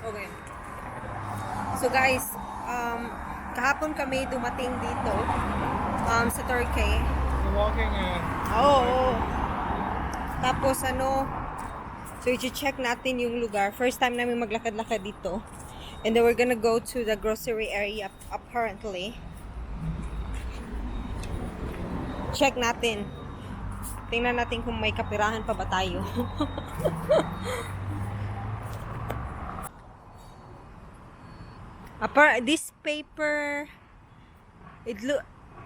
Okay. So guys, kahapon kami dumating dito sa Turkey. We're walking Oo. Tapos so i-check natin yung lugar. First time namin maglakad-lakad dito. And then we're gonna go to the grocery area apparently. Check natin. Tingnan natin kung may kapirahan pa ba tayo. This paper,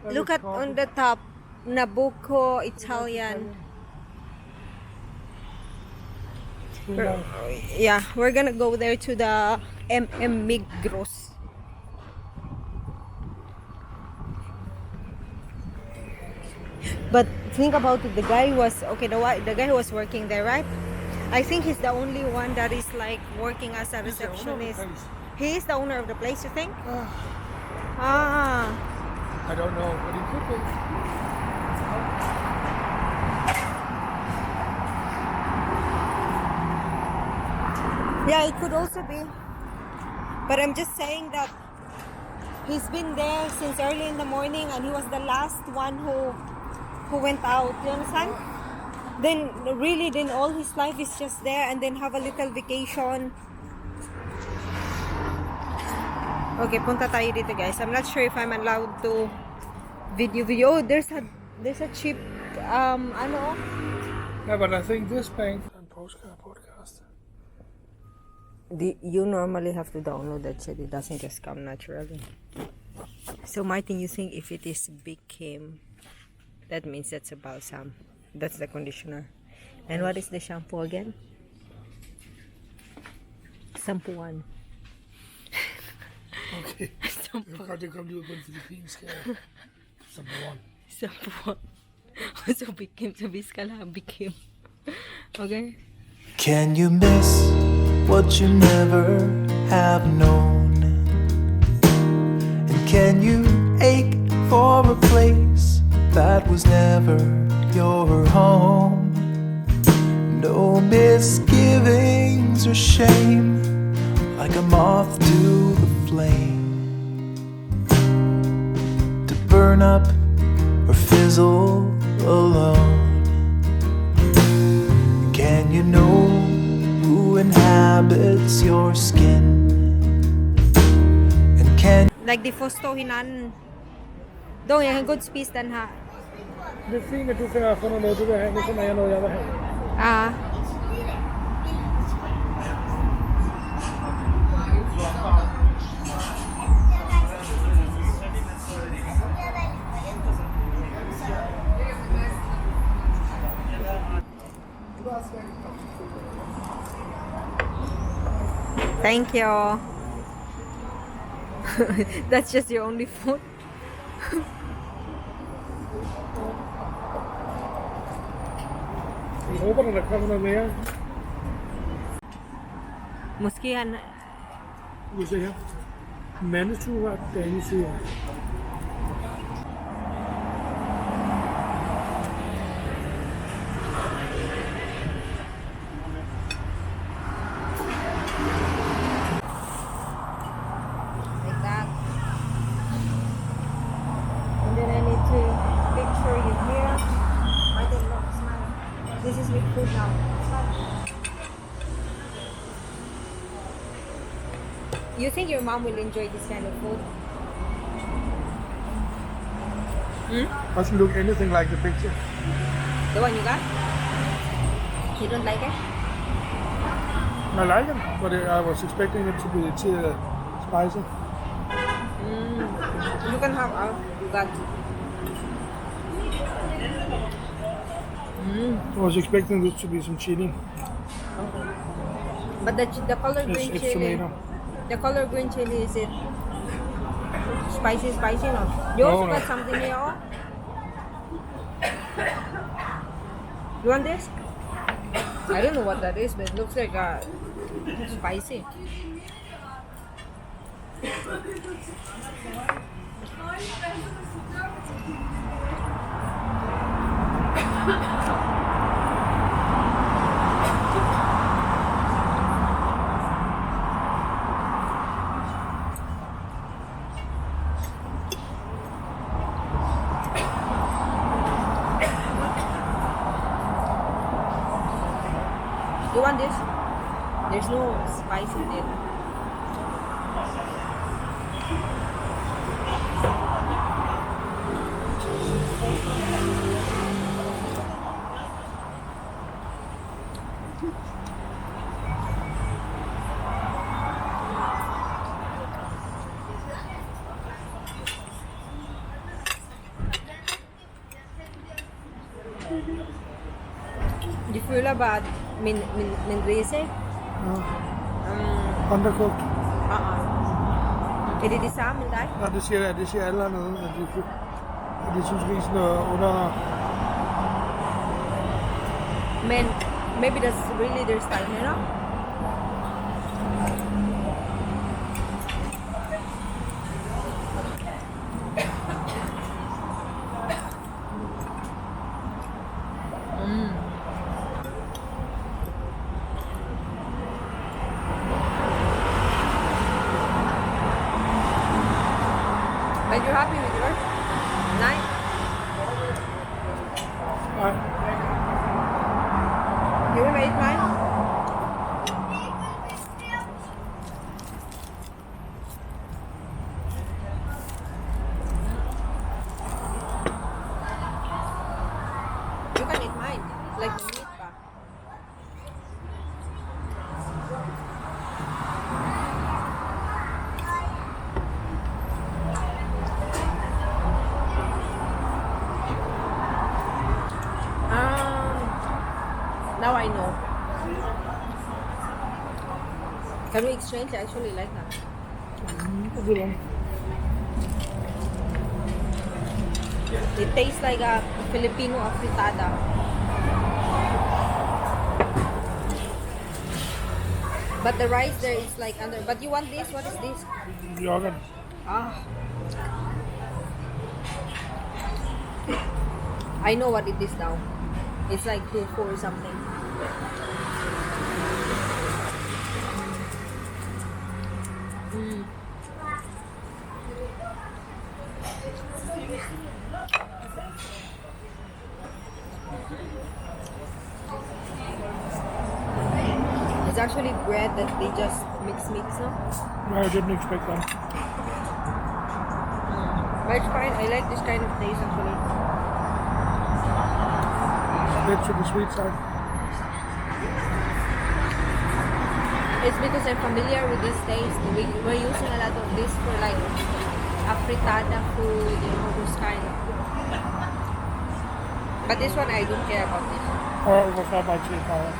look at on the top, Nabucco Italian. Yeah, we're gonna go there to the Migros. But think about it, the guy who was working there, right? I think he's the only one that is like working as a receptionist. He is the owner of the place, you think? Ah. I don't know, but he could be. Yeah, it could also be. But I'm just saying that he's been there since early in the morning and he was the last one who went out. You understand? Then all his life is just there and then have a little vacation. Okay, punta tayo dito guys. I'm not sure if I'm allowed to video. Oh, there's a cheap Yeah, but I think this bank and podcast. You normally have to download that shit. It doesn't just come naturally. So Martin, you think if it is Big Kim, that means that's a balsam. That's the conditioner. And what is the shampoo again? Sampuan. Okay. You've got to come to a good Philippines scale. Sampuan. Sampuan. So Big Kim, so biskala Big Kim. Okay. Can you miss what you never have known? And can you ache for a place that was never your home? No misgivings or shame, like a moth to the flame, to burn up or fizzle alone. Can you know who inhabits your skin? And can Like the fosto hinan. Dong yang good space dan ha. Det fina du kan få någon du det här med som jag nog här. Ah. Thank you. That's just your only food. Jag hoppas att det kommer någon mer. Måske han Vi ser her. Mandeture, dameture. like that. And then I need to picture you here. Martin, look, smile. This is with food now. Smile. You think your mom will enjoy this kind of food? Doesn't look anything like the picture. The one you got? You don't like it? I like it, but I was expecting it to be spicy. You can have out. You got. I was expecting this to be some chili. But the color green It's chili. tomato. The color green chili, is it spicy no? You also No. got something here, oh? You want this? I don't know what that is, but it looks like spicy. want this? There's no spice in it. Du føler bare, at min rise, Undercooked. er det det samme med dig? Nej, det siger alle hernede, at de synes risen er under... Men maybe that's really their style, you know? But you're happy with yours? Nice. Nej, You wanna eat mine? You can eat mine, like the meat bar. Now I know. Can we exchange? I actually like that. det ved jeg. It tastes like a Filipino afritada. But the rice there is like under. But you want this? What is this? Yoghurt. Ah. I know what it is now. It's like tofu or something. It's actually bread that they just mix, no? No, I didn't expect that. But it's fine. I like this kind of taste actually. Bit to the sweet side. It's because I'm familiar with this taste. We're using a lot of this for like afritada food, you know, those kind of. But this one I don't care about this. Og hvorfor bare til power?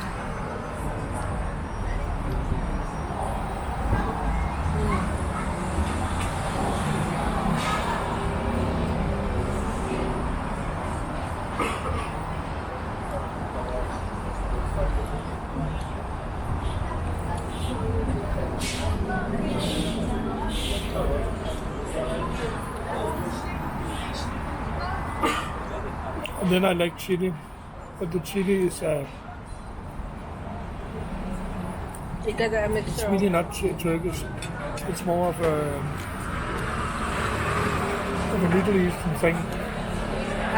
And then I like chili, but the chili is Because I'm a it's really not Turkish. It's more of a Middle Eastern thing.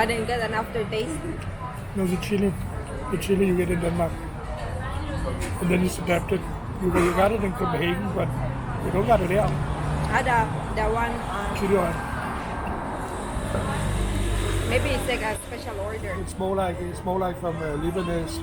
I didn't get an aftertaste. No, the chili you get in Denmark, and then it's adapted. You got it in Copenhagen, but you don't got it here. The one, Chili oil. maybe it's like a special order. It's more like from Lebanese.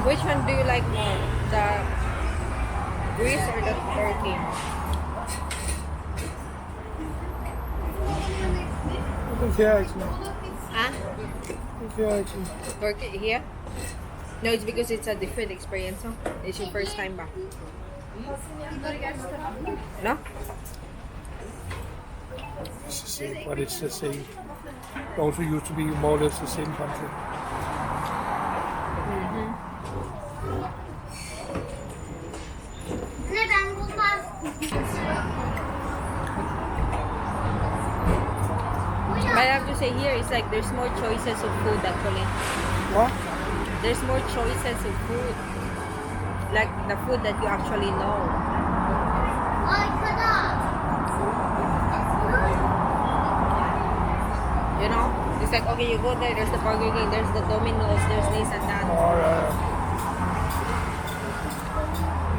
Which one do you like more? The Greece or the Turkey? I think here actually. Huh? I think here actually. Turkey here? No, it's because it's a different experience. No? It's your first time back. No? It's the same, but it's the same. It also used to be more or less the same country. But I have to say here, it's like there's more choices of food actually. What? There's more choices of food. Like the food that you actually know. You know? It's like, okay, you go there, there's the Burger King, there's the Domino's, there's this and that. Oh, yeah.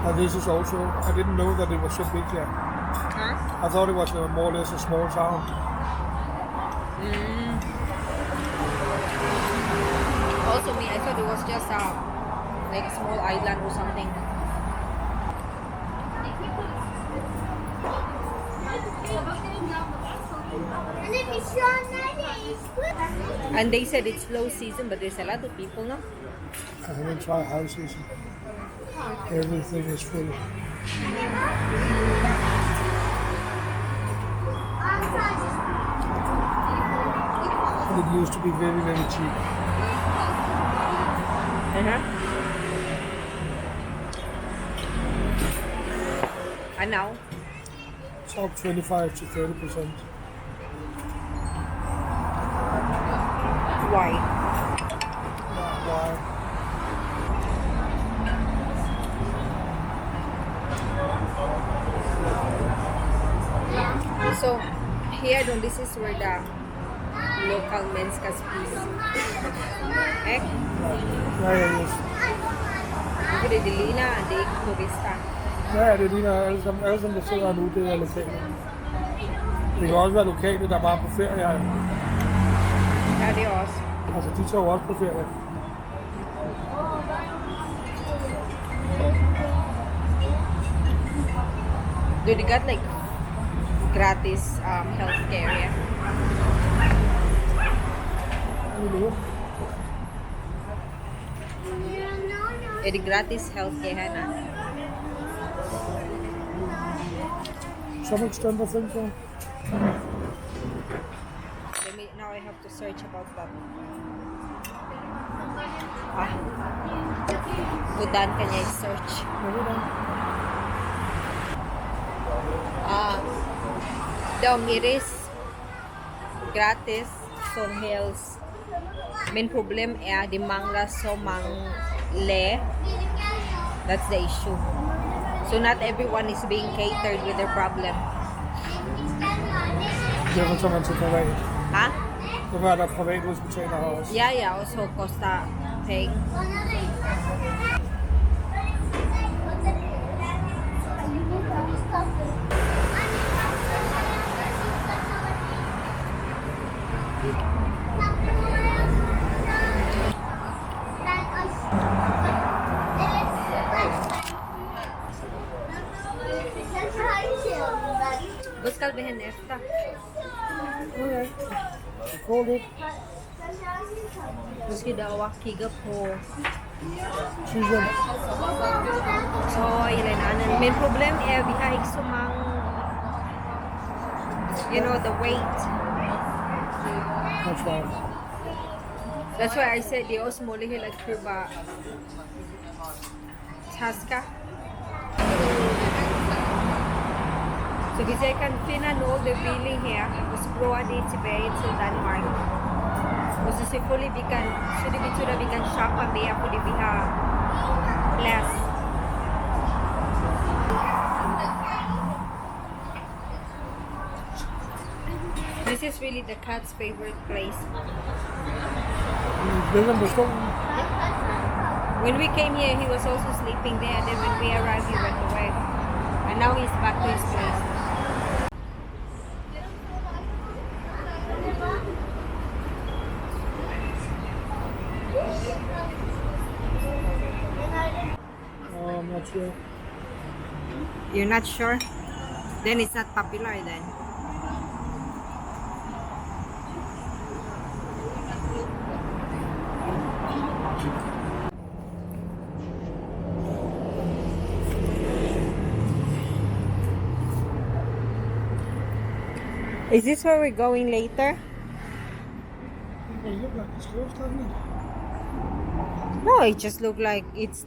And this is also, I didn't know that it was so big here. Huh? I thought it was more or less a small town. Also me, I thought it was just like a small island or something. And they said it's low season, but there's a lot of people, no? I haven't tried high season. Everything is full. And it used to be very, very cheap. And now? It's up 25 to 30%. Why? Why? So, here, no, this is where the local men's caspis. Eh? Ja, yes. Fordi det ligner, at det ikke er turister. Ja, det ligner alle sammen, der sidder nu, det er lokale. Det kan også være lokale, der bare er på ferie. Ja, det er også. Altså, de tager jo også på ferie. Do they got like gratis healthcare? Yeah? Eh, the gratis healthcare, Hannah. Some extent, I think so. Now I have to search about that. Ah. Udan ka niya i-search. Daw miris gratis so health. Main problem di mangga so mangle. That's the issue. So not everyone is being catered with their problem. Det er så man til privat. Ha? Det var der privathospitaler her også. Ja, also costa paying. Buscar behen esta. Okay. Call it. Meski daw kiga po. Season. So, ilanan. Main problem bihaig sumang the weight. That's fine. That's why I said the osmole like kurba taska. Så hvis jeg kan finne noe billig her, og så prøve det tilbake til Danmark. Og så selvfølgelig vi kan, så det betyder at vi kan shoppe mere, fordi vi har plads. This is really the cat's favorite place. When we came here, he was also sleeping there, and then when we arrived, he went away. And now he's back to his place. I'm not sure. You're not sure? Then it's not popular then. Is this where we're going later? It look like it's closed, doesn't it? No, it just looked like it's